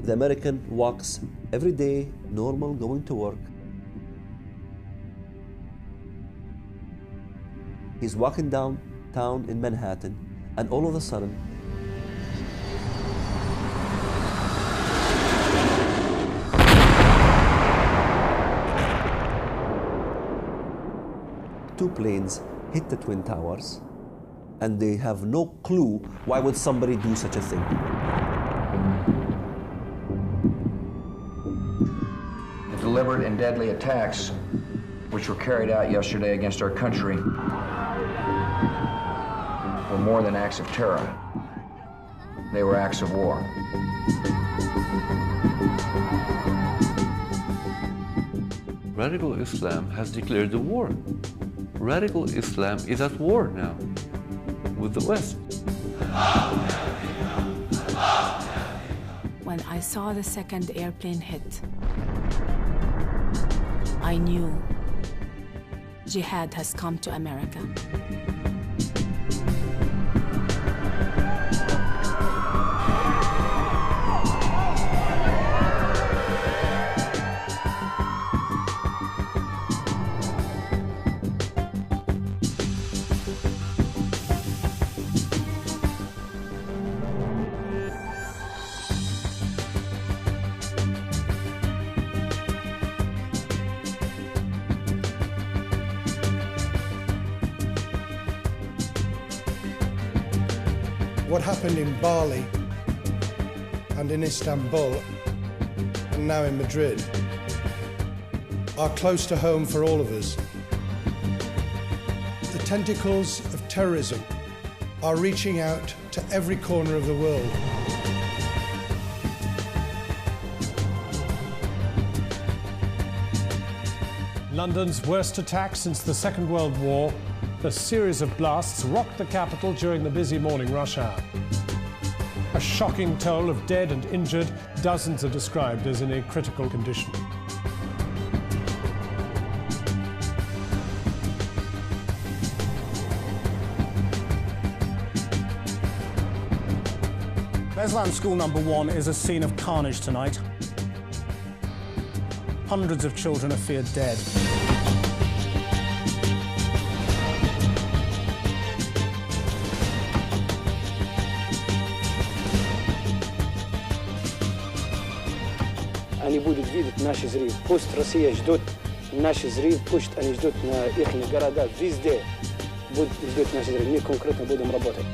The American walks every day, normal, going to work. He's walking downtown in Manhattan, and all of a sudden, two planes hit the Twin Towers, and they have no clue why would somebody do such a thing. The deliberate and deadly attacks which were carried out yesterday against our country were more than acts of terror. They were acts of war. Radical Islam has declared a war. Radical Islam is at war now with the West. When I saw the second airplane hit, I knew jihad has come to America. What happened in Bali and in Istanbul and now in Madrid are close to home for all of us. The tentacles of terrorism are reaching out to every corner of the world. London's worst attack since the Second World War, a series of blasts rocked the capital during the busy morning rush hour. A shocking toll of dead and injured, dozens are described as in a critical condition. Beslan School number 1 is a scene of carnage tonight. Hundreds of children are feared dead. Они будут видеть наши зрители. Пусть Россия ждет наши зрители, пусть они ждут на их города, везде будут ждать наши зрители. Мы конкретно будем работать.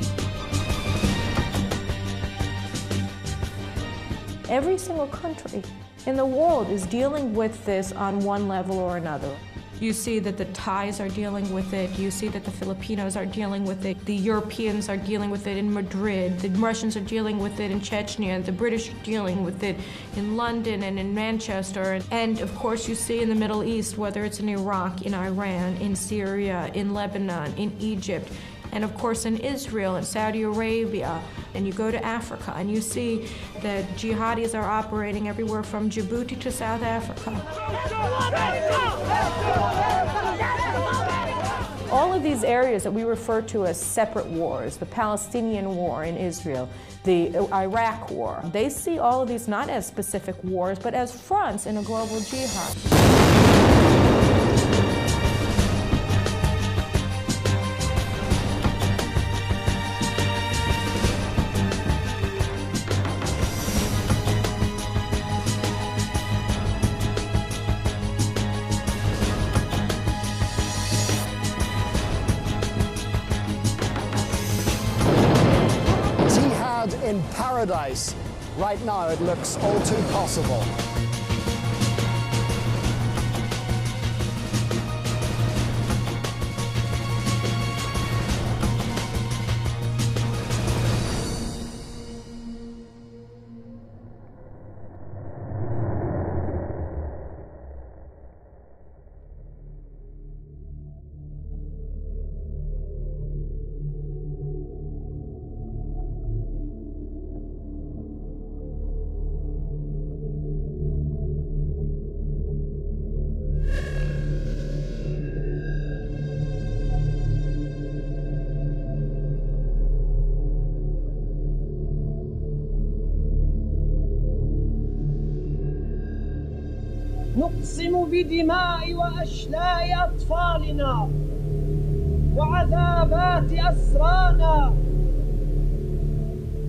Every single country in the world is dealing with this on one level or another. You see that the Thais are dealing with it. You see that the Filipinos are dealing with it. The Europeans are dealing with it in Madrid. The Russians are dealing with it in Chechnya. The British are dealing with it in London and in Manchester. And of course, you see in the Middle East, whether it's in Iraq, in Iran, in Syria, in Lebanon, in Egypt, and of course in Israel and Saudi Arabia. And you go to Africa and you see that jihadis are operating everywhere from Djibouti to South Africa. All of these areas that we refer to as separate wars, the Palestinian war in Israel, the Iraq war, they see all of these not as specific wars, but as fronts in a global jihad. In paradise. Right now, it looks all too possible. نقسم بدماء وأشلاء أطفالنا وعذابات أسرانا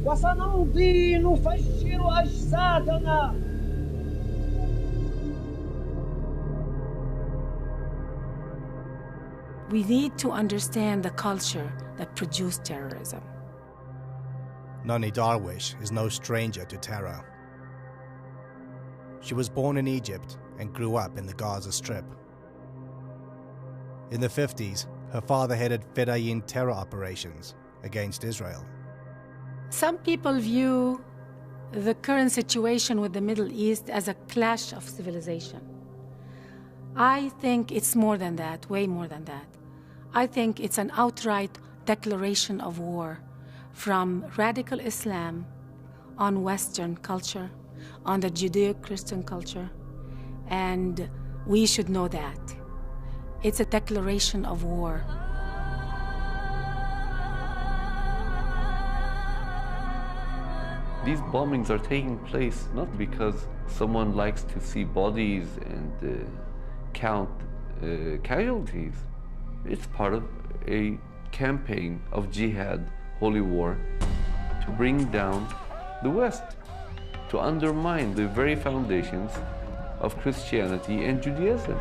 وسنمضي نفجر أجسادنا. We need to understand the culture that produced terrorism. Nani Darwish is no stranger to terror. She was born in Egypt and grew up in the Gaza Strip. In the 50s, her father headed Fedayeen terror operations against Israel. Some people view the current situation with the Middle East as a clash of civilization. I think it's more than that, way more than that. I think it's an outright declaration of war from radical Islam on Western culture, on the Judeo-Christian culture, and we should know that. It's a declaration of war. These bombings are taking place not because someone likes to see bodies and count casualties. It's part of a campaign of jihad, holy war, to bring down the West, to undermine the very foundations of Christianity and Judaism.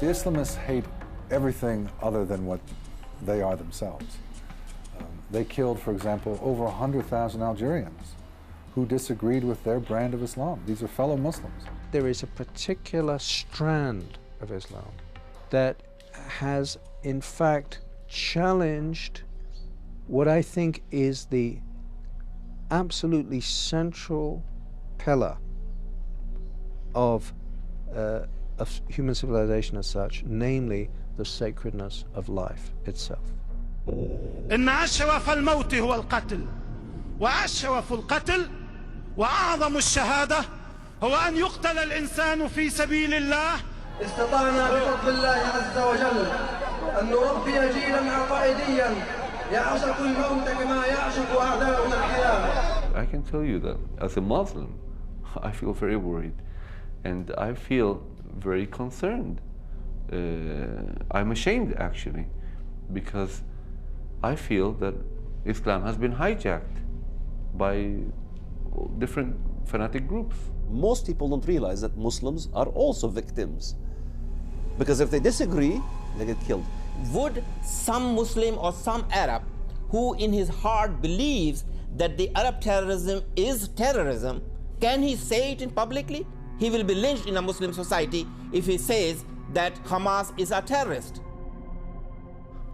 The Islamists hate everything other than what they are themselves. They killed, for example, over 100,000 Algerians who disagreed with their brand of Islam. These are fellow Muslims. There is a particular strand of Islam that has, in fact, challenged what I think is the absolutely central pillar of human civilization as such, namely the sacredness of life itself. إن أشرف الموت هو القتل وأشرف القتل وأعظم الشهادة هو أن يقتل الإنسان في سبيل الله. استطعنا بفضل الله عز وجل أن نربي جيلا عقائديا يعشق الموت كما يعشق أعداؤنا الحياة. I can tell you that as a Muslim, I feel very worried and I feel very concerned. I'm ashamed actually, because I feel that Islam has been hijacked by different fanatic groups. Most people don't realize that Muslims are also victims, because if they disagree, they get killed. Would some Muslim or some Arab who in his heart believes that the Arab terrorism is terrorism, can he say it in publicly? He will be lynched in a Muslim society if he says that Hamas is a terrorist.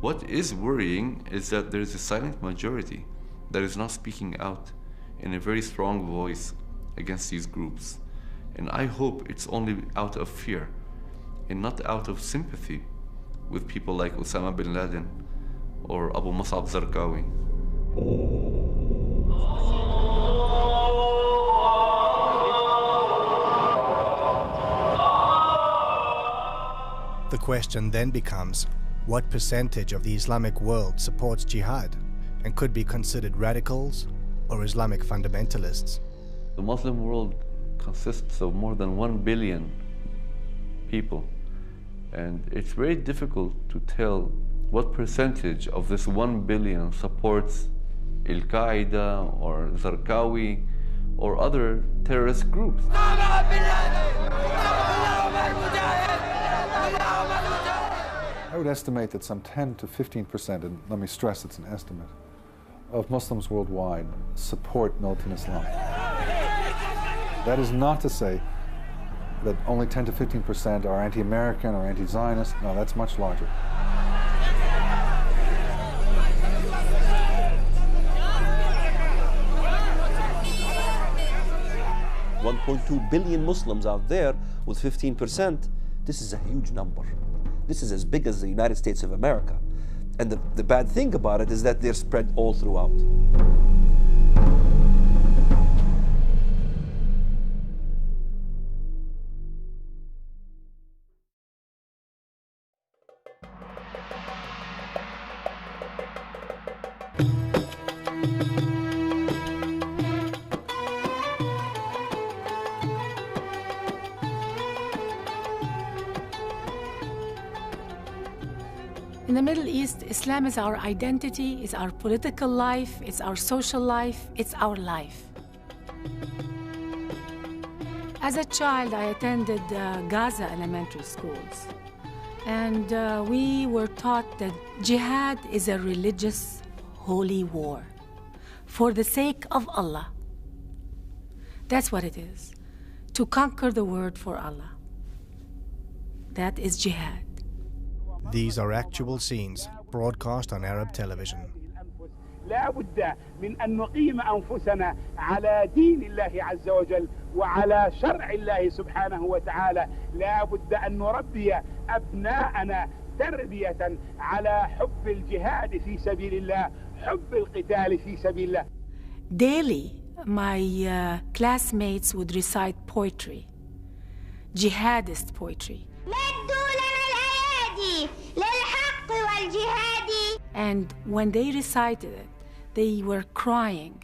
What is worrying is that there is a silent majority that is not speaking out in a very strong voice against these groups. And I hope it's only out of fear and not out of sympathy with people like Osama bin Laden or Abu Musab Zarqawi. The question then becomes, what percentage of the Islamic world supports jihad and could be considered radicals or Islamic fundamentalists? The Muslim world consists of more than 1 billion people, and it's very difficult to tell what percentage of this 1 billion supports Al-Qaeda or Zarqawi or other terrorist groups. I would estimate that some 10 to 15%, and let me stress it's an estimate, of Muslims worldwide support militant Islam. That is not to say that only 10 to 15% are anti-American or anti-Zionist. No, that's much larger. $1.2 billion Muslims out there with 15%. This is a huge number. This is as big as the United States of America. And the bad thing about it is that they're spread all throughout. In the Middle East, Islam is our identity, it's our political life, it's our social life, it's our life. As a child, I attended Gaza elementary schools, and we were taught that jihad is a religious, holy war for the sake of Allah. That's what it is, to conquer the world for Allah. That is jihad. These are actual scenes broadcast on Arab television. لا بد من أن نقيم أنفسنا على دين الله عز وجل وعلى شرع الله سبحانه وتعالى. لا بد أن نربي أبناءنا تربية على حب الجهاد في سبيل الله، حب القتال في سبيل الله. Daily, my classmates would recite poetry, jihadist poetry. And when they recited it, they were crying.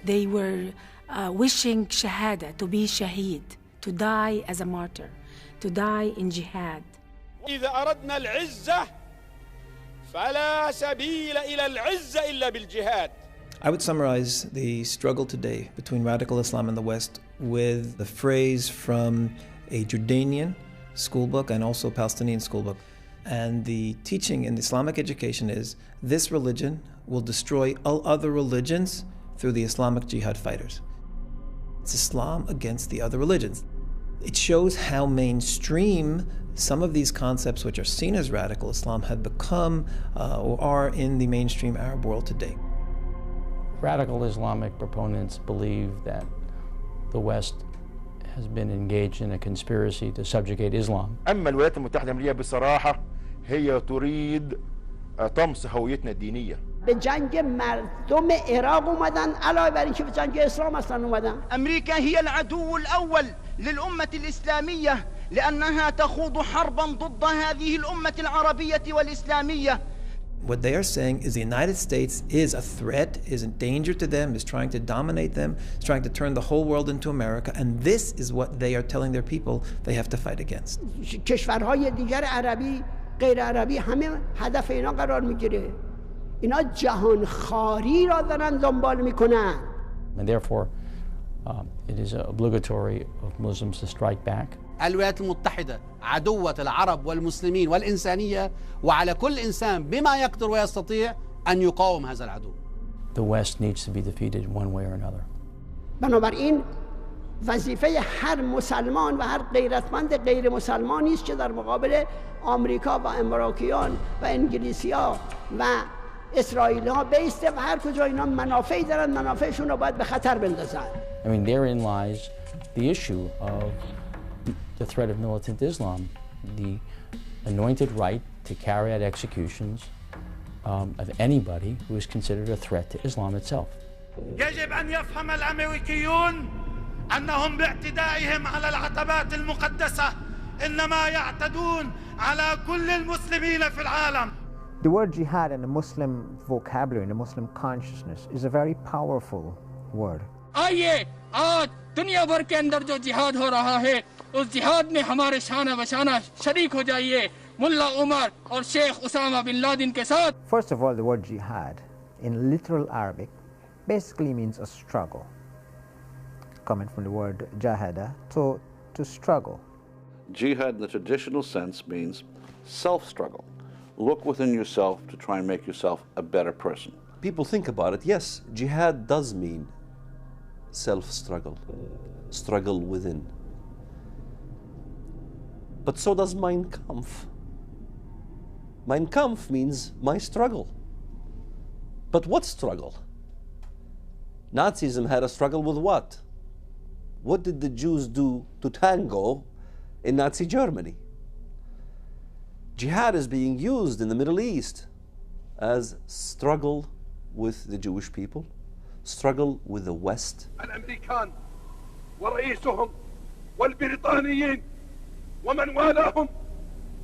They were wishing shahada, to be shaheed, to die as a martyr, to die in jihad. إذا أردنا العزة فلا سبيل إلى العزة إلا بالجهاد. I would summarize the struggle today between radical Islam and the West with the phrase from a Jordanian schoolbook and also Palestinian schoolbook. And the teaching in Islamic education is this religion will destroy all other religions through the Islamic jihad fighters. It's Islam against the other religions. It shows how mainstream some of these concepts which are seen as radical Islam have become or are in the mainstream Arab world today. Radical Islamic proponents believe that the West has been engaged in a conspiracy to subjugate Islam. أما الولايات المتحدة الأمريكية بصراحة هي تريد طمس هويتنا الدينية. به جنگ مردم عراق اومدن علاوه بر اینکه به جنگ اسلام اصلا اومدن. امریکا هي العدو الاول للامه الاسلاميه لانها تخوض حربا ضد هذه الامه العربيه والاسلاميه. What they are saying is the United States is a threat, is a danger to them, is trying to dominate them, is trying to turn the whole world into America, and this is what they are telling their people they have to fight against. کشورهای دیگر عربی غیر عربی همه هدف اینا قرار میگیره. اینا جهان خاری را دارن دنبال میکنن. And therefore, it is obligatory of Muslims to strike back. الولايات المتحدة عدوة العرب والمسلمين والإنسانية وعلى كل إنسان بما يقدر ويستطيع أن يقاوم هذا العدو. The West needs to be defeated one way or another. بنابراین وظیفه هر مسلمان و هر غیرتمند غیر مسلمانی است که در مقابل آمریکا و امریکیان و انگلیسی‌ها و اسرائیل‌ها بیسته و هر کجا اینا منافعی دارن منافعشون رو باید به خطر بندازن. I mean, therein lies the issue of the threat of militant Islam, the anointed right to carry out executions of anybody who is considered a threat to Islam itself. يجب أن يفهم الأمريكيون أنهم باعتدائهم على العتبات المقدسة إنما يعتدون على كل المسلمين في العالم. The word jihad in the Muslim vocabulary, in the Muslim consciousness, is a very powerful word. आइए आज दुनिया भर के अंदर जो जिहाद हो रहा है उस जिहाद में हमारे शाना बशाना शरीक हो जाइए मुल्ला उमर और शेख उसामा बिन लादेन के साथ. First of all, the word jihad in literal Arabic basically means a struggle, coming from the word jahada, to struggle. Jihad in the traditional sense means self-struggle. Look within yourself to try and make yourself a better person. People think about it, yes, jihad does mean self-struggle, struggle within. But so does Mein Kampf. Mein Kampf means my struggle. But what struggle? Nazism had a struggle with what? What did the Jews do to tango in Nazi Germany? Jihad is being used in the Middle East as struggle with the Jewish people, struggle with the West. الأمريكان ورئيسهم والبريطانيين ومن والاهم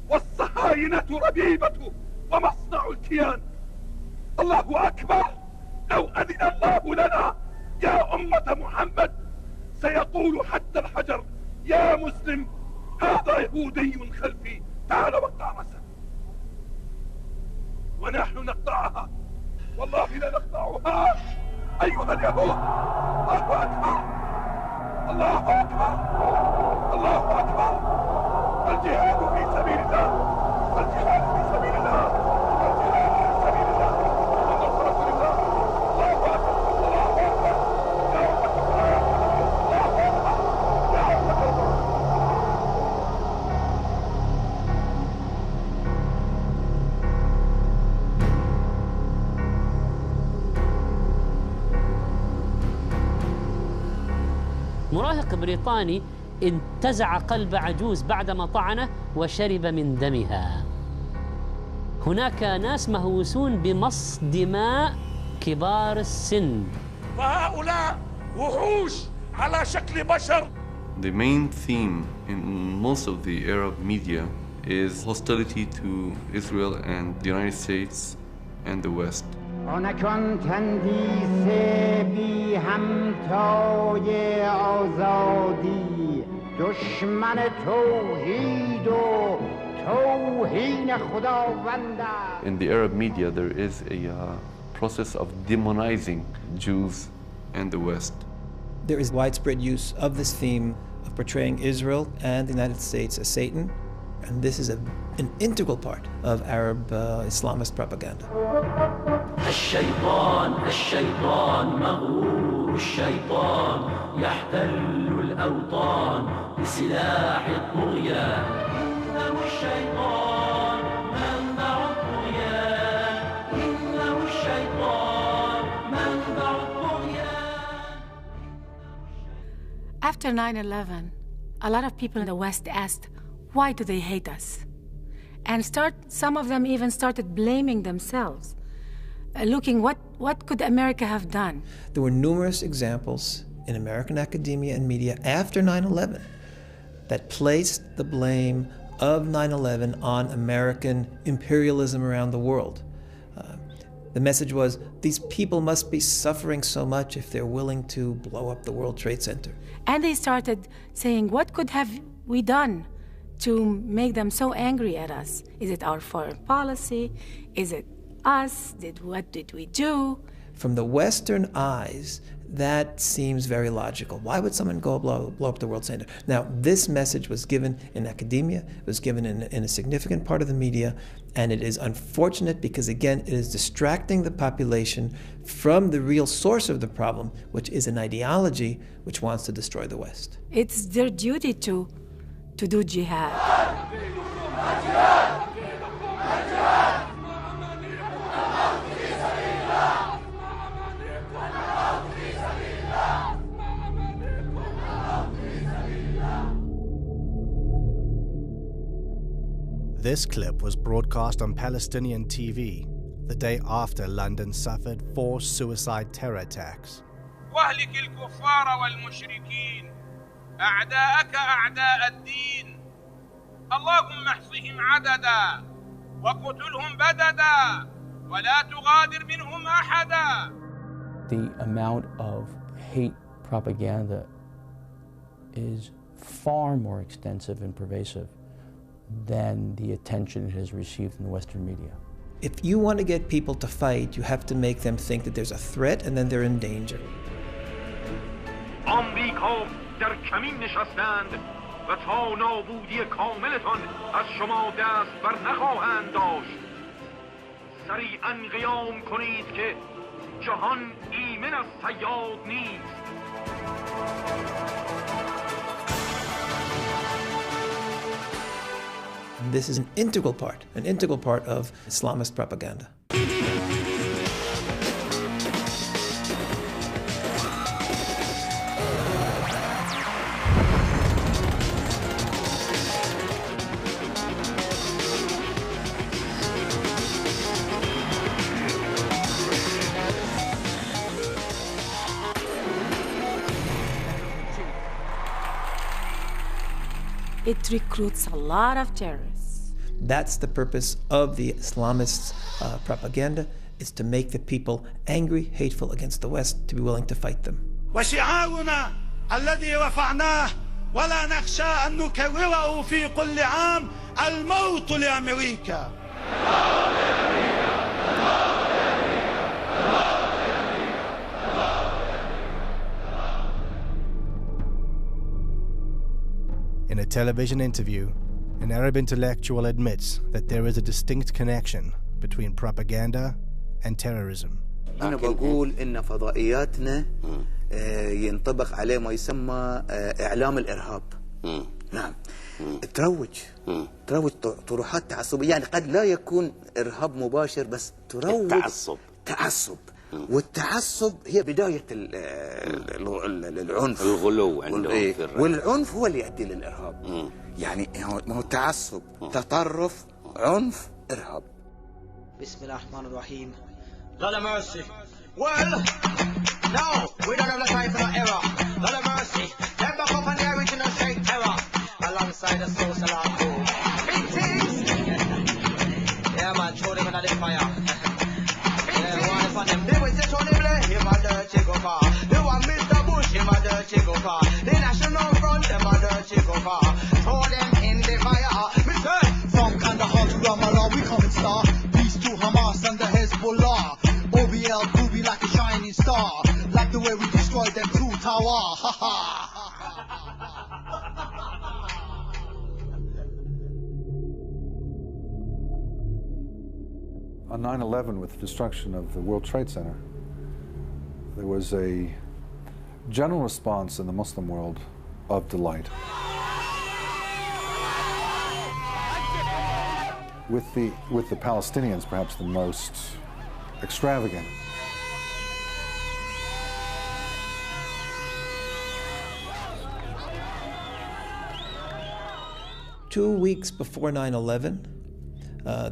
والصهاينة ربيبة ومصنع الكيان. الله أكبر. لو أذن الله لنا يا أمة محمد سيقول حتى الحجر يا مسلم هذا يهودي خلفي تعال واقطع رأسه ونحن نقطعها والله لا نقطعها أيها اليهود. الله أكبر الله أكبر الله أكبر. الجهاد في سبيل الله الجهاد في سبيل الله الجهاد في سبيل الله والنصرة لله. الله أكبر الله أكبر يا أمة القرآن الله أكبر يا أمة القرآن. مراهق بريطاني انتزع قلب عجوز بعدما طعنه وشرب من دمها. هناك ناس مهووسون بمص دماء كبار السن. فهؤلاء وحوش على شكل بشر. The main theme in most of the Arab media is hostility to Israel and the United States and the West. آنکان تندیس بی همتای آزادی دشمن توحید و توهین خداوند. In the Arab media, there is a process of demonizing Jews and the West. There is widespread use of this theme of portraying Israel and the United States as Satan, and this is an integral part of Arab Islamist propaganda. الشيطان الشيطان مغرور الشيطان يحتل الأوطان بسلاح الطغيان. إنه الشيطان منبع الطغيان إنه الشيطان منبع الطغيان. After 9/11, a lot of people in the West asked, why do they hate us? And some of them even started blaming themselves. Looking what could America have done? There were numerous examples in American academia and media after 9/11 that placed the blame of 9/11 on American imperialism around the world. The message was, these people must be suffering so much if they're willing to blow up the World Trade Center. And they started saying, what could have we done to make them so angry at us? Is it our foreign policy? Is it us? What did we do? From the Western eyes, that seems very logical. Why would someone go blow up the World Center? Now, this message was given in academia, it was given in a significant part of the media, and it is unfortunate because, again, it is distracting the population from the real source of the problem, which is an ideology which wants to destroy the West. It's their duty to do jihad. This clip was broadcast on Palestinian TV the day after London suffered 4 suicide terror attacks. واهلك الكفار والمشركين أعداءك أعداء الدين اللهم احصهم عددا وقتلهم بددا ولا تغادر منهم أحدا. The amount of hate propaganda is far more extensive and pervasive than the attention it has received in the Western media. If you want to get people to fight, you have to make them think that there's a threat and then they're in danger. آمریکا در کمین نشستند و تا نابودی کاملتان از شما دست بر نخواهند داشت. سریعاً قیام کنید که جهان ایمن از صیاد نیست. This is an integral part of Islamist propaganda. It recruits a lot of terrorists. That's the purpose of the Islamists' propaganda, is to make the people angry, hateful against the West, to be willing to fight them. وشعارنا الذي رفعناه ولا نخشى أن نكرره في كل عام الموت لأمريكا. In a television interview, an Arab intellectual admits that there is a distinct connection between propaganda and terrorism. أنا بقول إن فضائياتنا ينطبق عليه ما يسمى إعلام الإرهاب. نعم. تروج طروحات تعصبية، يعني قد لا يكون إرهاب مباشر بس تروج تعصب. والتعصب هي بداية العنف، الغلو عندهم في الرأي. والعنف هو اللي يؤدي للإرهاب. يعني ما هو تعصب، تطرف، عنف، إرهاب. بسم الله الرحمن الرحيم. Lord of mercy. Well, no, we don't have the time for no error. Lord of mercy. Let back up on the original straight error. Alongside the social and cool. Big things. Yeah, man, throw them in the fire. Yeah, one for them. They will say, throw them there. Him a dirty go far. They want Mr. Bush. Him a dirty go far. The National Front. Them a dirty go far. Throw them in the fire. Mr. From Kandahar to Ramallah, we come and star. Peace to Hamas and the Hezbollah. OBL, Booby like a shining star. Like the way we destroyed them through Tower. Ha ha. On 9/11, with the destruction of the World Trade Center, there was a general response in the Muslim world of delight. With the Palestinians, perhaps the most extravagant. Two weeks before 9/11,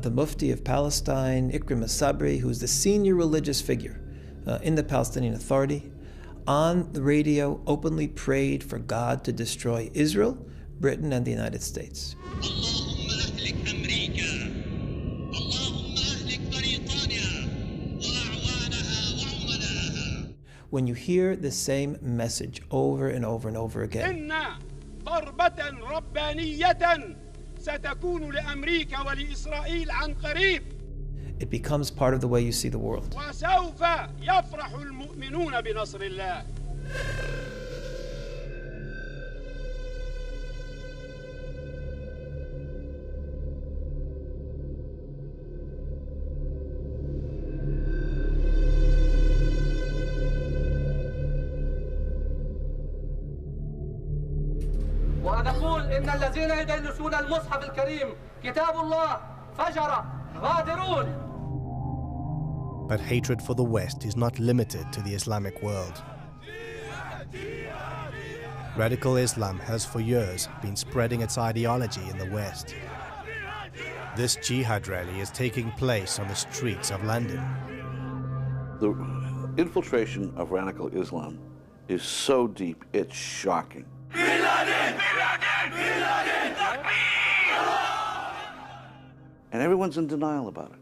the Mufti of Palestine, Ikrim al-Sabri, who's the senior religious figure in the Palestinian Authority, on the radio openly prayed for God to destroy Israel, Britain, and the United States. When you hear the same message over and over and over again, ضربة ربانية ستكون لأمريكا ولإسرائيل عن قريب. it becomes part of the way you see the world. وسوف يفرح المؤمنون بنصر الله. ونقول إن الذين يدنسون المصحف الكريم كتاب الله فجر غادرون. But hatred for the West is not limited to the Islamic world. Radical Islam has for years been spreading its ideology in the West. This jihad rally is taking place on the streets of London. The infiltration of radical Islam is so deep, it's shocking. And everyone's in denial about it.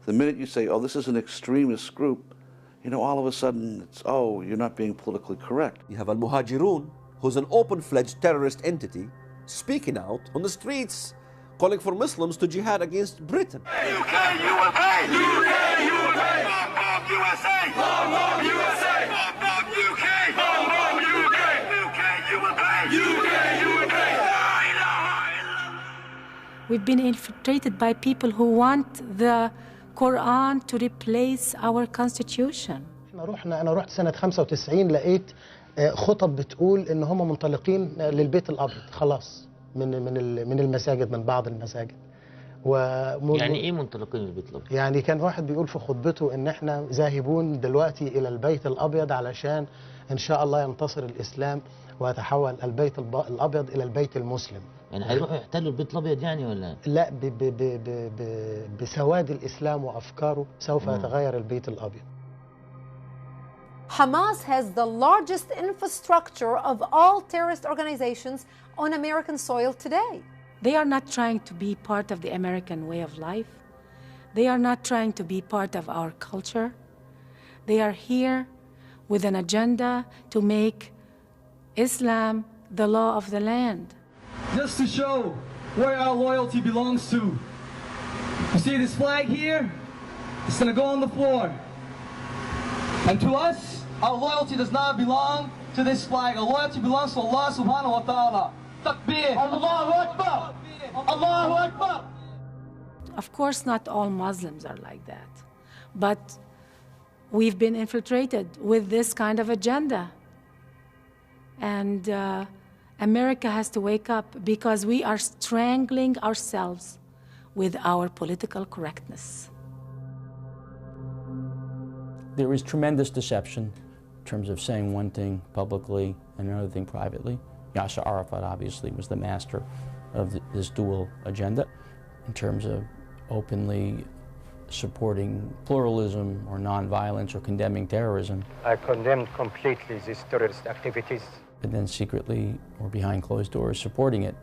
The minute you say, oh, this is an extremist group, you know, all of a sudden it's, oh, you're not being politically correct. You have Al-Muhajirun, who's an open-fledged terrorist entity, speaking out on the streets, calling for Muslims to jihad against Britain. UK, you will pay! UK, you will pay! Bomb USA! Bomb USA! Bomb UK! Bomb UK! UK, you will pay! UK, you will pay! We've been infiltrated by people who want the Quran to replace our constitution. أنا رحت سنة 95 لقيت خطب بتقول إن هم منطلقين للبيت الأبيض خلاص من المساجد، من بعض المساجد. يعني إيه منطلقين للبيت الأبيض؟ يعني كان واحد بيقول في خطبته إن إحنا ذاهبون دلوقتي إلى البيت الأبيض علشان إن شاء الله ينتصر الإسلام ويتحول البيت الأبيض إلى البيت المسلم. يعني هيروحوا يحتلوا البيت الأبيض يعني ولا؟ لا، بسواد الإسلام وأفكاره سوف يتغير البيت الأبيض. Hamas has the largest infrastructure of all terrorist organizations on American soil today. They are not trying to be part of the American way of life. They are not trying to be part of our culture. They are here with an agenda to make Islam the law of the land. Just to show where our loyalty belongs to. You see this flag here? It's going to go on the floor. And to us, our loyalty does not belong to this flag. Our loyalty belongs to Allah subhanahu wa ta'ala. Takbir! Allahu Akbar! Allahu Akbar! Of course, not all Muslims are like that. But we've been infiltrated with this kind of agenda. And America has to wake up because we are strangling ourselves with our political correctness. There is tremendous deception in terms of saying one thing publicly and another thing privately. Yasser Arafat obviously was the master of this dual agenda in terms of openly supporting pluralism or nonviolence or condemning terrorism. I condemn completely these terrorist activities. And then secretly or behind closed doors supporting it.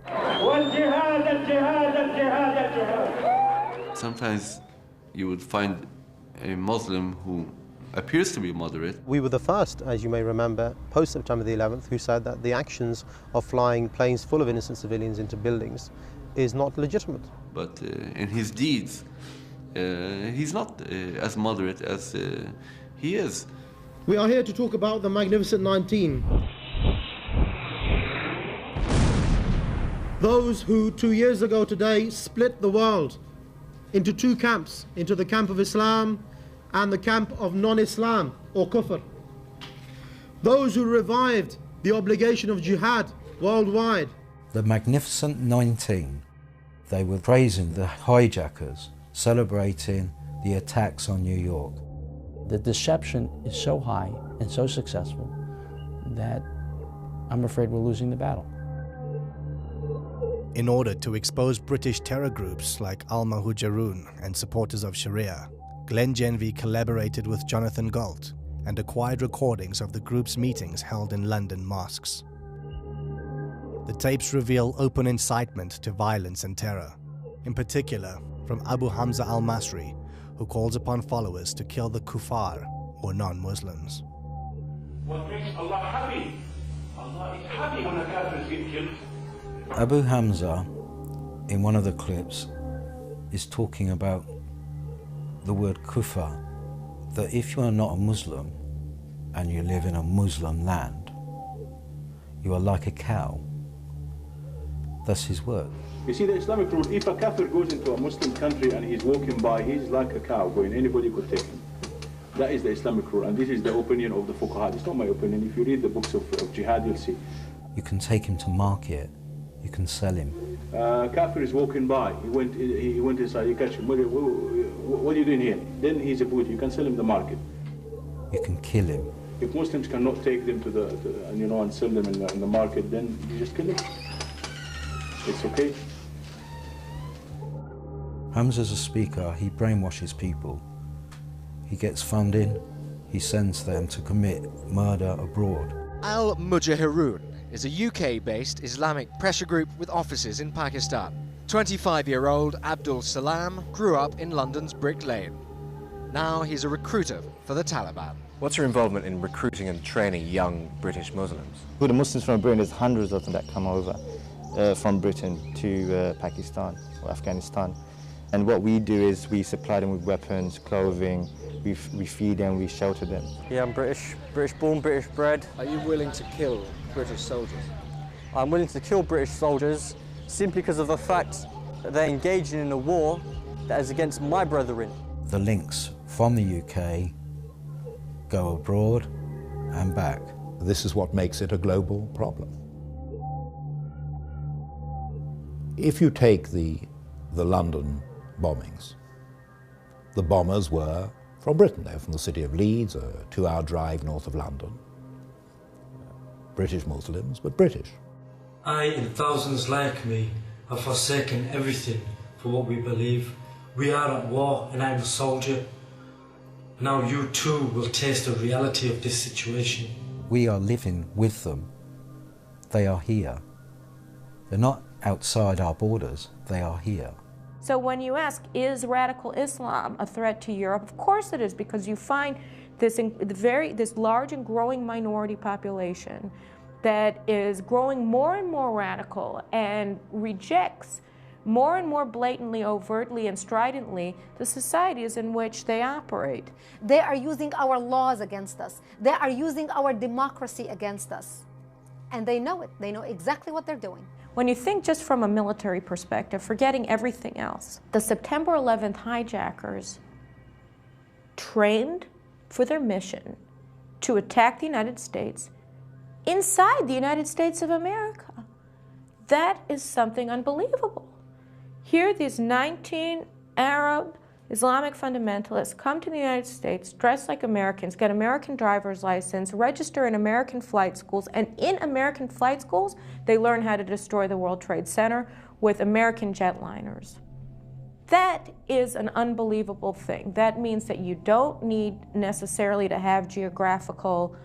Sometimes you would find a Muslim who appears to be moderate. We were the first, as you may remember, post-September the 11th, who said that the actions of flying planes full of innocent civilians into buildings is not legitimate. But in his deeds, he's not as moderate as he is. We are here to talk about the Magnificent 19. Those who 2 years ago today split the world into two camps, into the camp of Islam and the camp of non-Islam or kufr. Those who revived the obligation of jihad worldwide. The Magnificent 19. They were praising the hijackers, celebrating the attacks on New York. The deception is so high and so successful that I'm afraid we're losing the battle. In order to expose British terror groups like Al-Muhajirun and supporters of Sharia, Glenn Genvey collaborated with Jonathan Galt and acquired recordings of the group's meetings held in London mosques. The tapes reveal open incitement to violence and terror, in particular from Abu Hamza al-Masri, who calls upon followers to kill the kuffar or non-Muslims. What makes Allah happy? Allah is happy when a kafir is getting killed. Abu Hamza, in one of the clips, is talking about the word kufar, that if you are not a Muslim and you live in a Muslim land, you are like a cow. That's his word. You see the Islamic rule, if a kafir goes into a Muslim country and he's walking by, he's like a cow going, anybody could take him. That is the Islamic rule, and this is the opinion of the fuqaha. It's not my opinion. If you read the books of jihad, you'll see. You can take him to market, you can sell him. Kafir is walking by, he went inside, you catch him, what are you doing here? Then he's a boot, you can sell him the market. You can kill him. If Muslims cannot take them and sell them in the market, then you just kill them. It's okay. Hamza's a speaker, he brainwashes people. He gets funding, he sends them to commit murder abroad. Al-Mujahirun is a UK-based Islamic pressure group with offices in Pakistan. 25-year-old Abdul Salam grew up in London's Brick Lane. Now he's a recruiter for the Taliban. What's your involvement in recruiting and training young British Muslims? Well, the Muslims from Britain, there's hundreds of them that come over from Britain to Pakistan or Afghanistan. And what we do is we supply them with weapons, clothing, we feed them, we shelter them. Yeah, I'm British born, British bred. Are you willing to kill British soldiers? I'm willing to kill British soldiers simply because of the fact that they're engaging in a war that is against my brethren. The links from the UK go abroad and back. This is what makes it a global problem. If you take the London bombings, the bombers were from Britain. They were from the city of Leeds, a 2-hour drive north of London. British Muslims, but British. I and thousands like me have forsaken everything for what we believe. We are at war and I'm a soldier. Now you too will taste the reality of this situation. We are living with them. They are here. They're not outside our borders, they are here. So when you ask, is radical Islam a threat to Europe? Of course it is, because you find this large and growing minority population that is growing more and more radical and rejects more and more blatantly, overtly, and stridently the societies in which they operate. They are using our laws against us. They are using our democracy against us. And they know it. They know exactly what they're doing. When you think just from a military perspective, forgetting everything else, the September 11th hijackers trained for their mission to attack the United States inside the United States of America. That is something unbelievable. Here, these 19 Arab Islamic fundamentalists come to the United States, dress like Americans, get American driver's license, register in American flight schools, and in American flight schools, they learn how to destroy the World Trade Center with American jetliners. That is an unbelievable thing. That means that you don't need necessarily to have geographical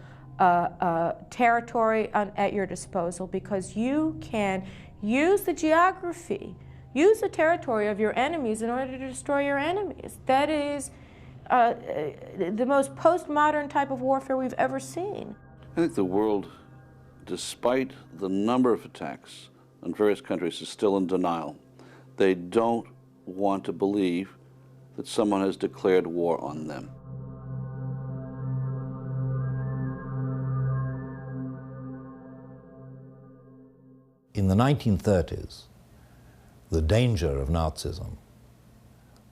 territory at your disposal, because you can use the geography, use the territory of your enemies in order to destroy your enemies. That is the most postmodern type of warfare we've ever seen. I think the world, despite the number of attacks on various countries, is still in denial. They don't want to believe that someone has declared war on them. In the 1930s, the danger of Nazism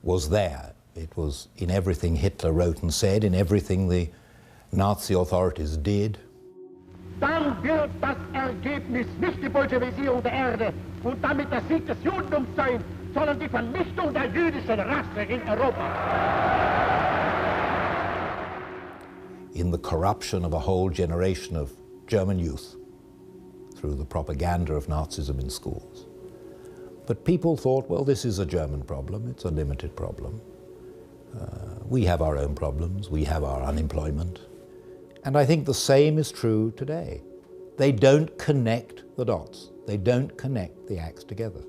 was there. It was in everything Hitler wrote and said, in everything the Nazi authorities did. Dann wird das Ergebnis nicht die Bolschewisierung der Erde und damit der Sieg des Judentums sein, sondern die Vernichtung der jüdischen Rasse in Europa. In the corruption of a whole generation of German youth through the propaganda of Nazism in schools. But people thought, well, this is a German problem, it's a limited problem. We have our own problems, we have our unemployment. And I think the same is true today. They don't connect the dots. They don't connect the acts together.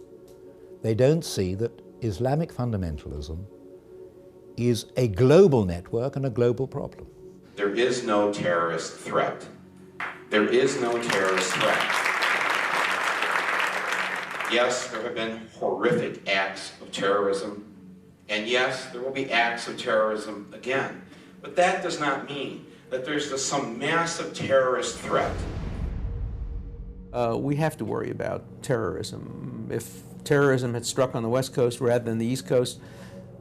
They don't see that Islamic fundamentalism is a global network and a global problem. There is no terrorist threat. There is no terrorist threat. Yes, there have been horrific acts of terrorism, and yes, there will be acts of terrorism again. But that does not mean that there's some massive terrorist threat. We have to worry about terrorism. If terrorism had struck on the West Coast rather than the East Coast,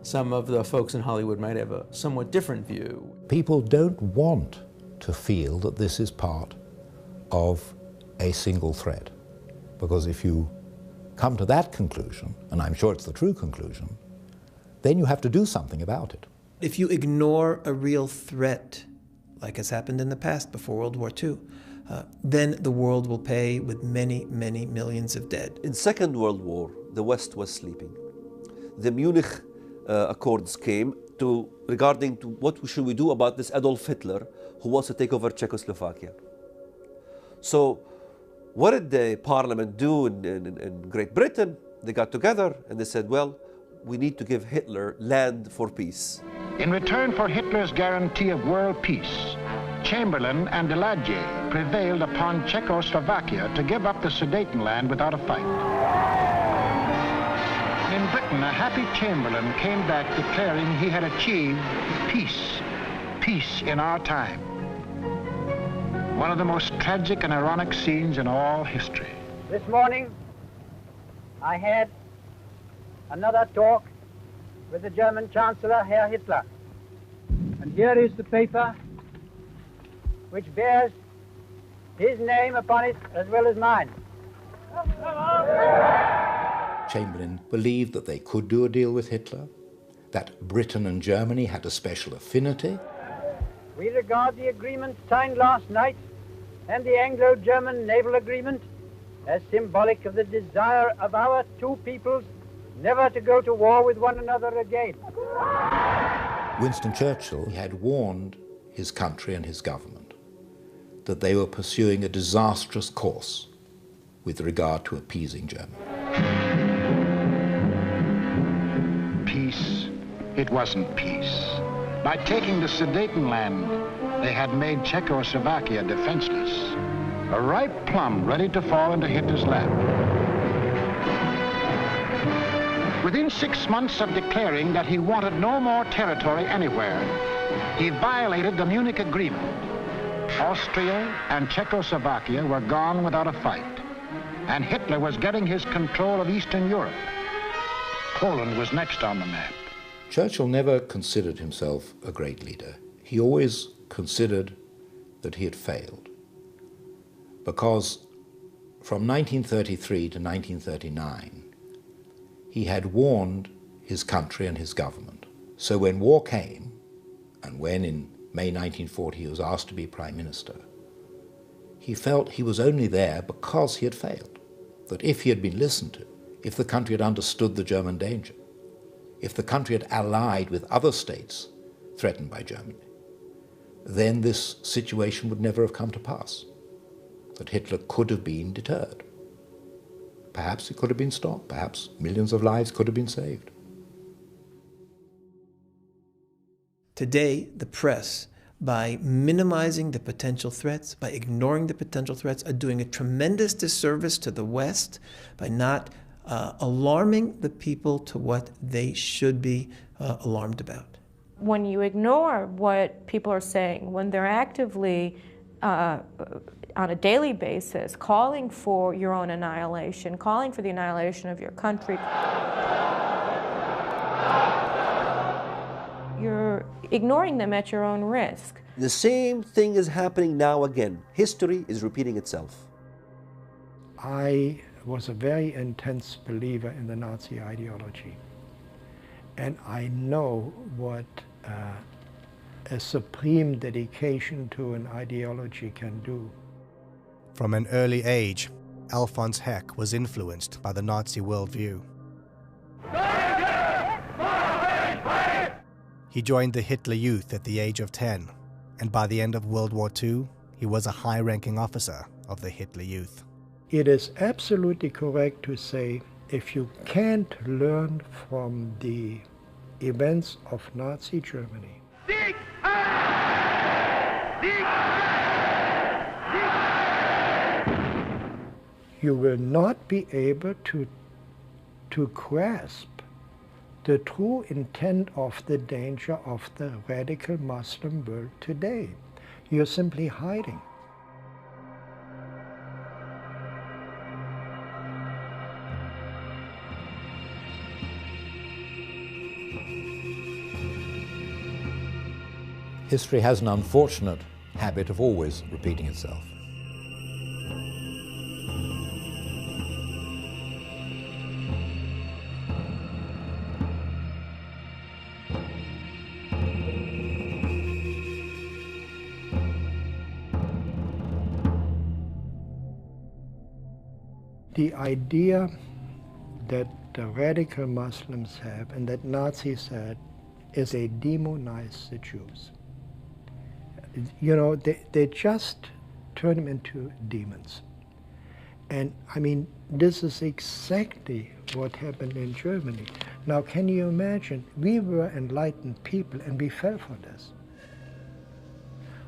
some of the folks in Hollywood might have a somewhat different view. People don't want to feel that this is part of a single threat, because if you come to that conclusion, and I'm sure it's the true conclusion, then you have to do something about it. If you ignore a real threat, like has happened in the past before World War II, then the world will pay with many, many millions of dead. In Second World War, the West was sleeping. The Munich Accords came regarding what should we do about this Adolf Hitler who wants to take over Czechoslovakia. So what did the parliament do in Great Britain? They got together and they said, well, we need to give Hitler land for peace. In return for Hitler's guarantee of world peace, Chamberlain and Daladier prevailed upon Czechoslovakia to give up the Sudetenland without a fight. In Britain, a happy Chamberlain came back declaring he had achieved peace, peace in our time. One of the most tragic and ironic scenes in all history. This morning, I had another talk with the German Chancellor, Herr Hitler. And here is the paper which bears his name upon it as well as mine. Chamberlain believed that they could do a deal with Hitler, that Britain and Germany had a special affinity. We regard the agreement signed last night and the Anglo-German naval agreement as symbolic of the desire of our two peoples never to go to war with one another again. Winston Churchill had warned his country and his government that they were pursuing a disastrous course with regard to appeasing Germany. Peace, it wasn't peace. By taking the Sudetenland, they had made Czechoslovakia defenseless. A ripe plum ready to fall into Hitler's lap. Within 6 months of declaring that he wanted no more territory anywhere, he violated the Munich Agreement. Austria and Czechoslovakia were gone without a fight, and Hitler was getting his control of Eastern Europe. Poland was next on the map. Churchill never considered himself a great leader. He always considered that he had failed, because from 1933 to 1939, he had warned his country and his government. So when war came, and when in May 1940 he was asked to be Prime Minister, he felt he was only there because he had failed. That if he had been listened to, if the country had understood the German danger, if the country had allied with other states threatened by Germany, then this situation would never have come to pass. That Hitler could have been deterred. Perhaps it could have been stopped. Perhaps millions of lives could have been saved. Today, the press, by minimizing the potential threats, by ignoring the potential threats, are doing a tremendous disservice to the West by not alarming the people to what they should be alarmed about. When you ignore what people are saying, when they're actively on a daily basis, calling for your own annihilation, calling for the annihilation of your country, you're ignoring them at your own risk. The same thing is happening now again. History is repeating itself. I was a very intense believer in the Nazi ideology. And I know what a supreme dedication to an ideology can do. From an early age, Alphonse Heck was influenced by the Nazi worldview. He joined the Hitler Youth at the age of 10, and by the end of World War II, he was a high-ranking officer of the Hitler Youth. It is absolutely correct to say, if you can't learn from the events of Nazi Germany, you will not be able to grasp the true intent of the danger of the radical Muslim world today. You're simply hiding. History has an unfortunate habit of always repeating itself. The idea that the radical Muslims have and that Nazis had is they demonize the Jews. You know, they just turn them into demons. And I mean, this is exactly what happened in Germany. Now, can you imagine? We were enlightened people and we fell for this.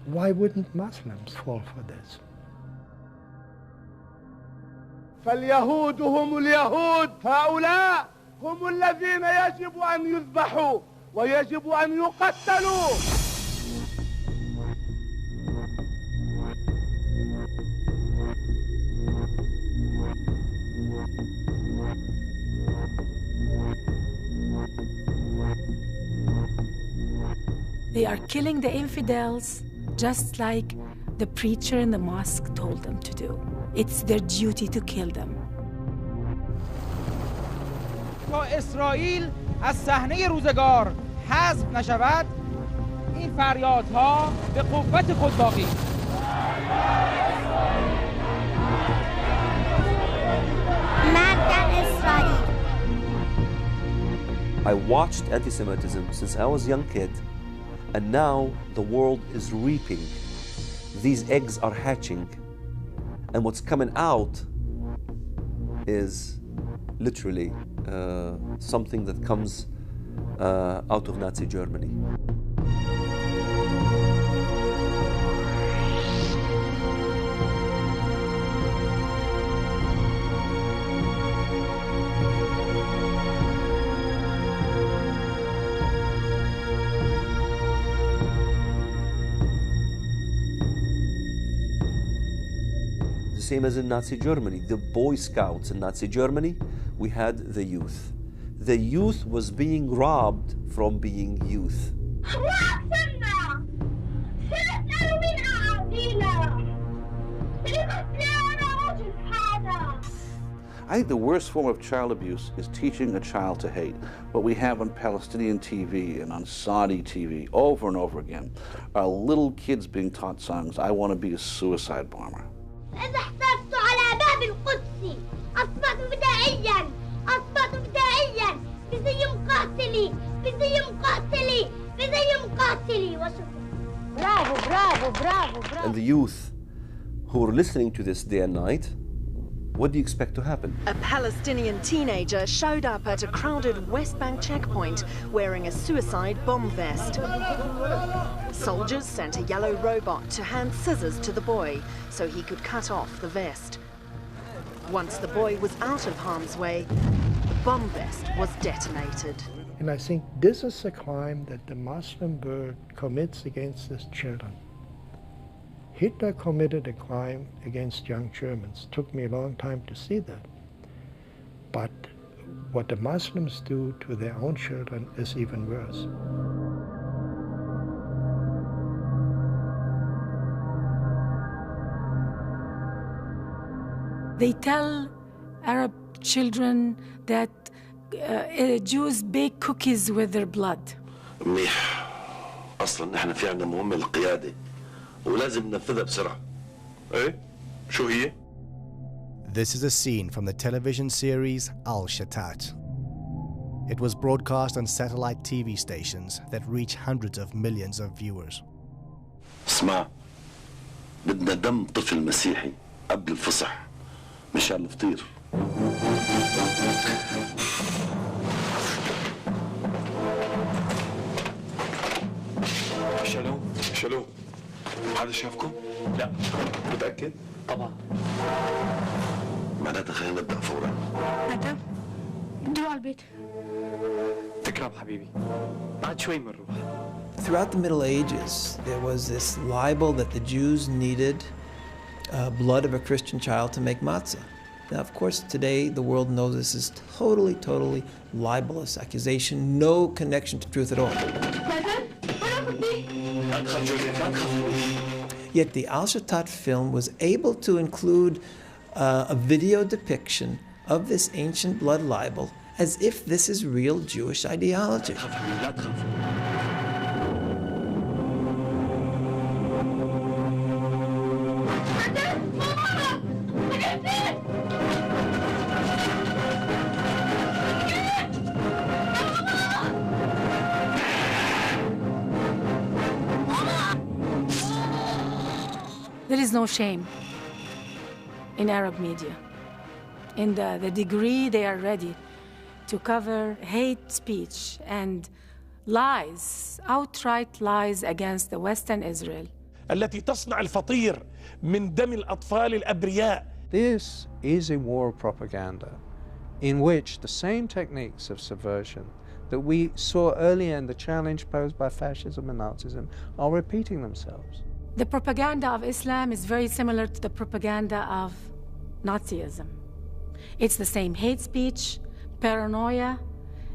Why wouldn't Muslims fall for this? فاليهود هم اليهود هؤلاء هم الذين يجب أن يذبحوا ويجب أن يقتلوا. They are killing the infidels just like the preacher in the mosque told them to do. It's their duty to kill them. تا اسرائیل از صحنه روزگار حذف نشود، این فریادها به قوت خود باقی. I watched anti-Semitism since I was a young kid, and now the world is reaping. These eggs are hatching, and what's coming out is literally something that comes out of Nazi Germany. The same as in Nazi Germany. The Boy Scouts in Nazi Germany, we had the youth. The youth was being robbed from being youth. I think the worst form of child abuse is teaching a child to hate. What we have on Palestinian TV and on Saudi TV over and over again are little kids being taught songs, I want to be a suicide bomber. And the youth who are listening to this day and night, what do you expect to happen? A Palestinian teenager showed up at a crowded West Bank checkpoint wearing a suicide bomb vest. Soldiers sent a yellow robot to hand scissors to the boy so he could cut off the vest. Once the boy was out of harm's way, the bomb vest was detonated. And I think this is a crime that the Muslim world commits against its children. Hitler committed a crime against young Germans. Took me a long time to see that. But what the Muslims do to their own children is even worse. They tell Arab children that Jews bake cookies with their blood. منيح. أصلاً نحن في عندنا مهمة للقيادة ولازم ننفذها بسرعة. إيه؟ شو هي؟ This is a scene from the television series Al-Shatat. It was broadcast on satellite TV stations that reach hundreds of millions of viewers. اسمع، بدنا دم طفل مسيحي قبل الفصح مشان الفطير. شالوه حدا شافكم؟ لا. متأكد؟ طبعا. معناتها خلينا نبدأ فورا. مدام ادوا على البيت. تكرم حبيبي. بعد شوي بنروح. Throughout the Middle Ages, there was this libel that the Jews needed blood of a Christian child to make matzah. Now, of course, today the world knows this is totally libelous accusation, no connection to truth at all. Yet the Al-Shatat film was able to include a video depiction of this ancient blood libel as if this is real Jewish ideology. There is no shame in Arab media. In the degree they are ready to cover hate speech and lies, outright lies against the Western Israel. التي تصنع الفطير من دم الأطفال الأبرياء. This is a war of propaganda in which the same techniques of subversion that we saw earlier in the challenge posed by fascism and Nazism are repeating themselves. The propaganda of Islam is very similar to the propaganda of Nazism. It's the same hate speech, paranoia,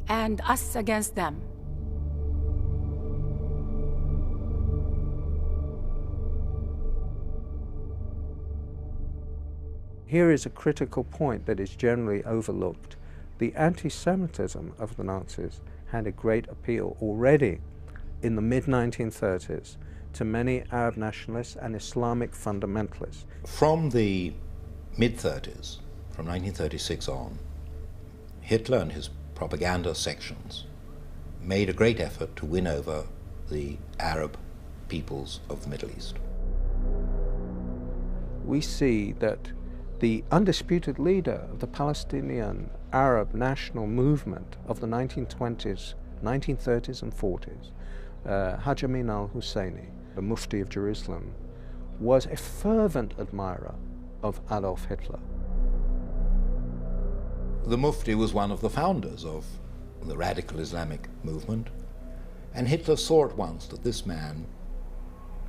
and us against them. Here is a critical point that is generally overlooked. The anti-Semitism of the Nazis had a great appeal already in the mid-1930s to many Arab nationalists and Islamic fundamentalists. From the mid-30s, from 1936 on, Hitler and his propaganda sections made a great effort to win over the Arab peoples of the Middle East. We see that the undisputed leader of the Palestinian Arab national movement of the 1920s, 1930s and 40s, Haj Amin al-Husseini, the Mufti of Jerusalem, was a fervent admirer of Adolf Hitler. The Mufti was one of the founders of the radical Islamic movement, and Hitler saw at once that this man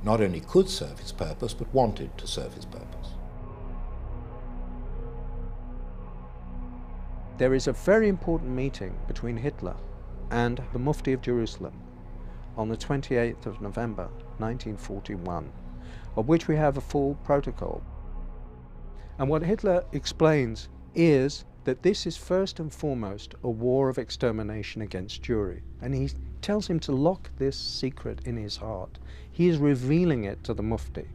not only could serve his purpose, but wanted to serve his purpose. There is a very important meeting between Hitler and the Mufti of Jerusalem on the 28th of November 1941, of which we have a full protocol. And what Hitler explains is that this is first and foremost a war of extermination against Jewry. And he tells him to lock this secret in his heart. He is revealing it to the Mufti.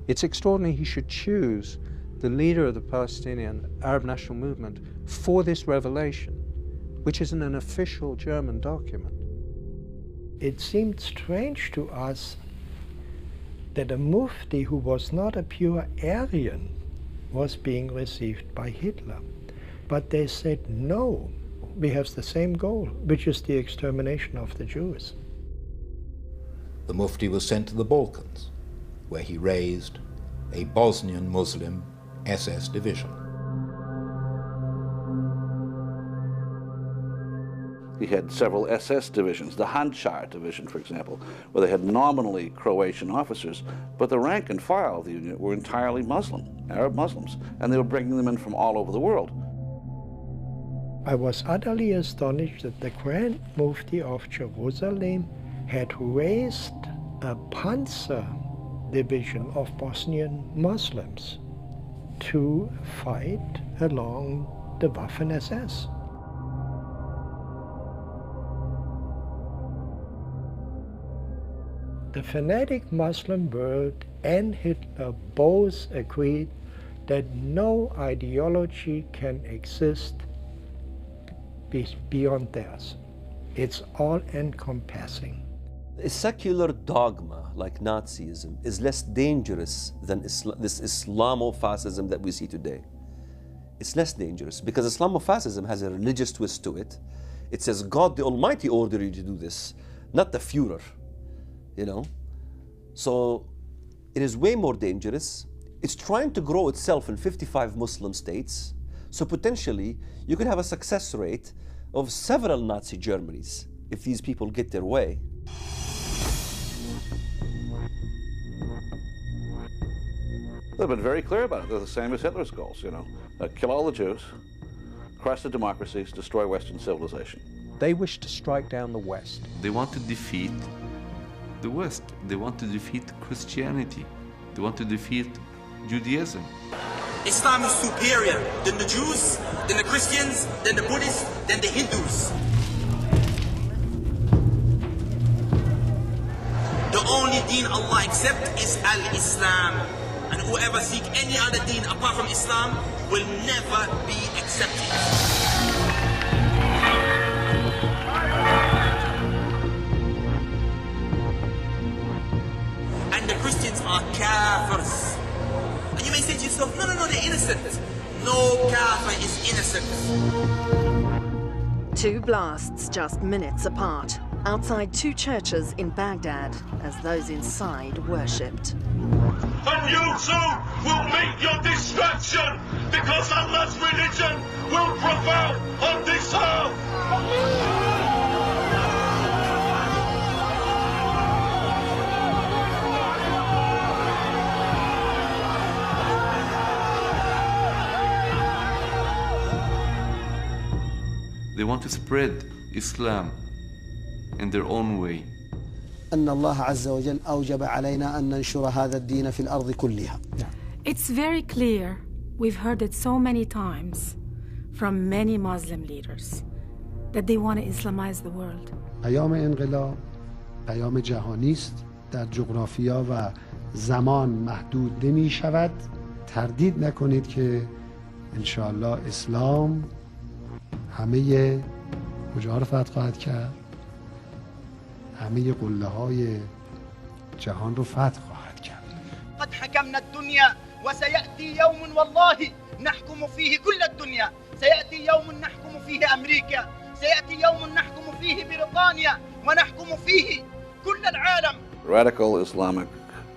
It's extraordinary he should choose the leader of the Palestinian Arab National Movement for this revelation, which is in an official German document. It seemed strange to us that a Mufti who was not a pure Aryan was being received by Hitler. But they said, no, we have the same goal, which is the extermination of the Jews. The Mufti was sent to the Balkans, where he raised a Bosnian Muslim SS division. He had several SS divisions, the Handschar division, for example, where they had nominally Croatian officers, but the rank and file of the unit were entirely Muslim, Arab Muslims, and they were bringing them in from all over the world. I was utterly astonished that the Grand Mufti of Jerusalem had raised a Panzer division of Bosnian Muslims to fight along the Waffen-SS. The fanatic Muslim world and Hitler both agreed that no ideology can exist beyond theirs. It's all-encompassing. A secular dogma like Nazism is less dangerous than this Islamofascism that we see today. It's less dangerous because Islamofascism has a religious twist to it. It says God the Almighty ordered you to do this, not the Führer, you know? So it is way more dangerous. It's trying to grow itself in 55 Muslim states. So potentially you could have a success rate of several Nazi Germanys if these people get their way. They've been very clear about it. They're the same as Hitler's goals, you know. Kill all the Jews, crush the democracies, destroy Western civilization. They wish to strike down the West. They want to defeat the West. They want to defeat Christianity. They want to defeat Judaism. Islam is superior than the Jews, than the Christians, than the Buddhists, than the Hindus. The only deen Allah accepts is Al-Islam. And whoever seek any other deen apart from Islam will never be accepted. And the Christians are kafirs. And you may say to yourself, no, they're innocent. No kafir is innocent. Two blasts just minutes apart, outside two churches in Baghdad, as those inside worshipped. And you too will meet your destruction, because Allah's religion will prevail on this earth. They want to spread Islam in their own way. أن الله عز وجل أوجب علينا أن ننشر هذا الدين في الأرض كلها. It's very clear. We've heard it so many times from many Muslim leaders that they want to Islamize the world. پیام انقلاب پیام جهانی است، در جغرافیا و زمان محدود نمی شود. تردید نکنید که ان شاء الله اسلام همه کجا رو فتح خواهد کرد؟ همه قله‌های جهان رو فتح خواهد کرد. قد حكمنا الدنيا وسيأتي يوم والله نحكم فيه كل الدنيا. سيأتي يوم نحكم فيه أمريكا، سيأتي يوم نحكم فيه بريطانيا ونحكم فيه كل العالم. Radical Islamic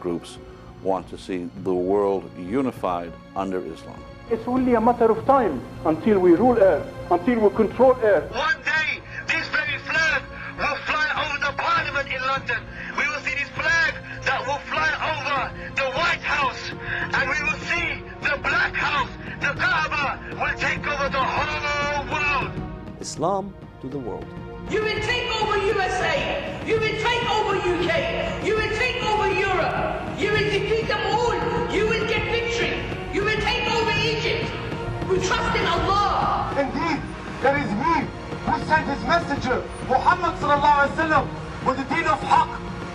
groups want to see the world unified under Islam. It's only a matter of time until we rule Earth, until we control Earth. One day, this very flag will fly over the Parliament in London. We will see this flag that will fly over the White House, and we will see the Black House. The Kaaba will take over the whole world. Islam to the world. You will take over USA. You will take over UK. You will take over Europe. You will defeat them all. You will get victory. You will take over Egypt. We trust in Allah. Indeed, it is He who sent His messenger, Muhammad sallallahu alaihi wasallam, with the deen of Haqq,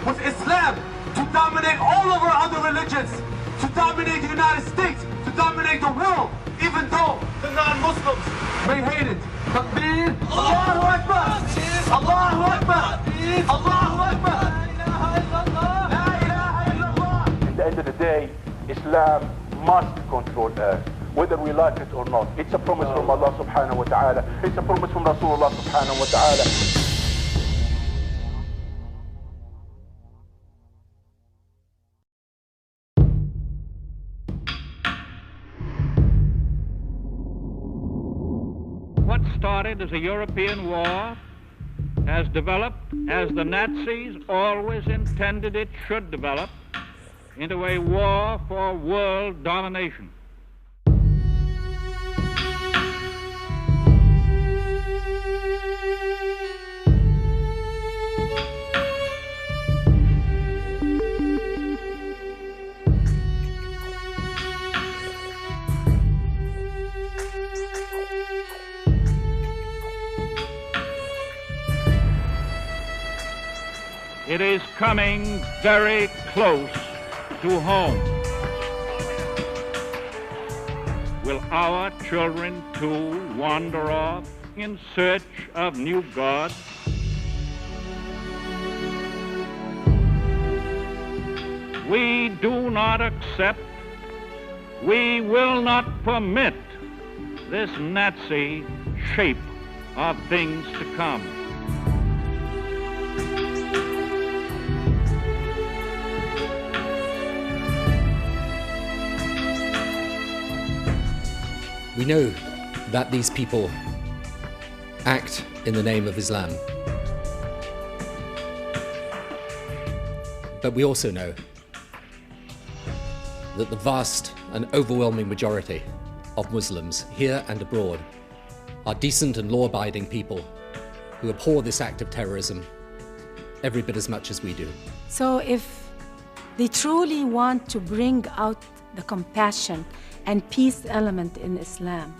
with Islam, to dominate all of our other religions, to dominate the United States, to dominate the world, even though the non-Muslims may hate it. Takbir, Allahu Akbar, Allahu Akbar, Allahu Akbar, La ilaha illallah. At the end of the day, Islam must control earth, whether we like it or not. It's a promise from Allah subhanahu wa ta'ala. It's a promise from Rasulullah subhanahu wa ta'ala. What started as a European war has developed, as the Nazis always intended it should develop, into a war for world domination. It is coming very close to home. Will our children too wander off in search of new gods? We do not accept, we will not permit this Nazi shape of things to come. We know that these people act in the name of Islam. But we also know that the vast and overwhelming majority of Muslims here and abroad are decent and law-abiding people who abhor this act of terrorism every bit as much as we do. So if they truly want to bring out the compassion and peace element in Islam,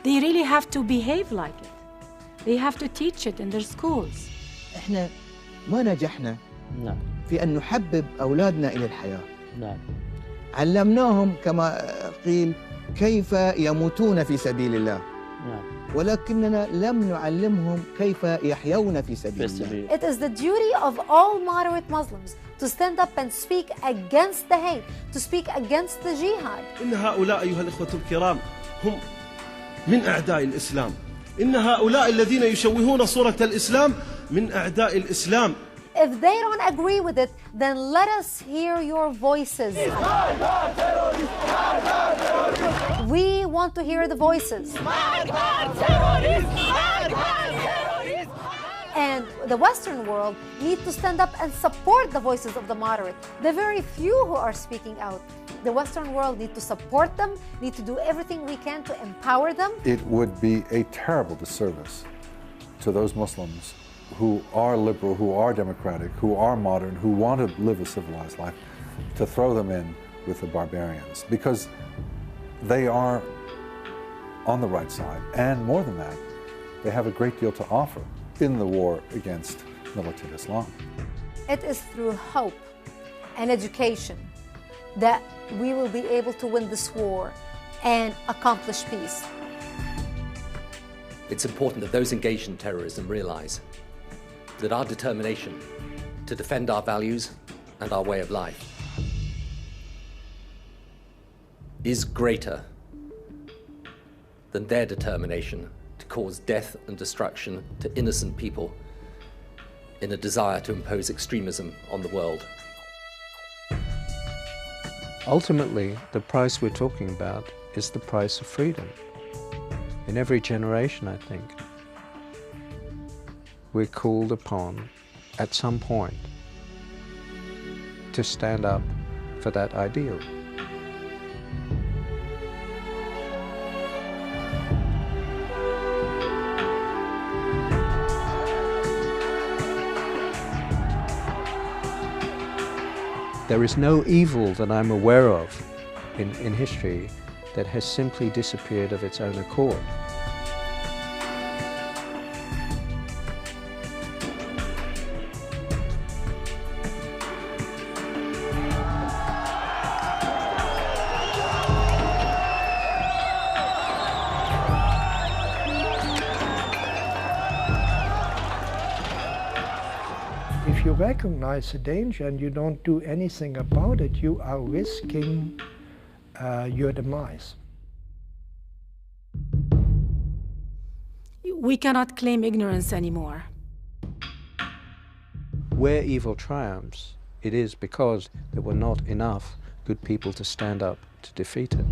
they really have to behave like it. They have to teach it in their schools. احنا ما نجحنا في أن نحبب أولادنا إلى الحياة. علمناهم كما قيل كيف يموتون في سبيل الله. ولكننا لم نعلمهم كيف يحيون في سبيل الله. It is the duty of all moderate Muslims to stand up and speak against the hate, to speak against the jihad. إن هؤلاء أيها الإخوة الكرام هم من أعداء الإسلام. إن هؤلاء الذين يشوهون صورة الإسلام من أعداء الإسلام. If they don't agree with it, then let us hear your voices. We want to hear the voices. And the Western world need to stand up and support the voices of the moderate, the very few who are speaking out. The Western world need to support them, need to do everything we can to empower them. It would be a terrible disservice to those Muslims who are liberal, who are democratic, who are modern, who want to live a civilized life, to throw them in with the barbarians, because they are on the right side, and more than that, they have a great deal to offer in the war against militant Islam. It is through hope and education that we will be able to win this war and accomplish peace. It's important that those engaged in terrorism realize that our determination to defend our values and our way of life is greater than their determination to cause death and destruction to innocent people in a desire to impose extremism on the world. Ultimately, the price we're talking about is the price of freedom. In every generation, I think, we're called upon at some point to stand up for that ideal. There is no evil that I'm aware of in history that has simply disappeared of its own accord. If you recognize the danger and you don't do anything about it, you are risking your demise. We cannot claim ignorance anymore. Where evil triumphs, it is because there were not enough good people to stand up to defeat it.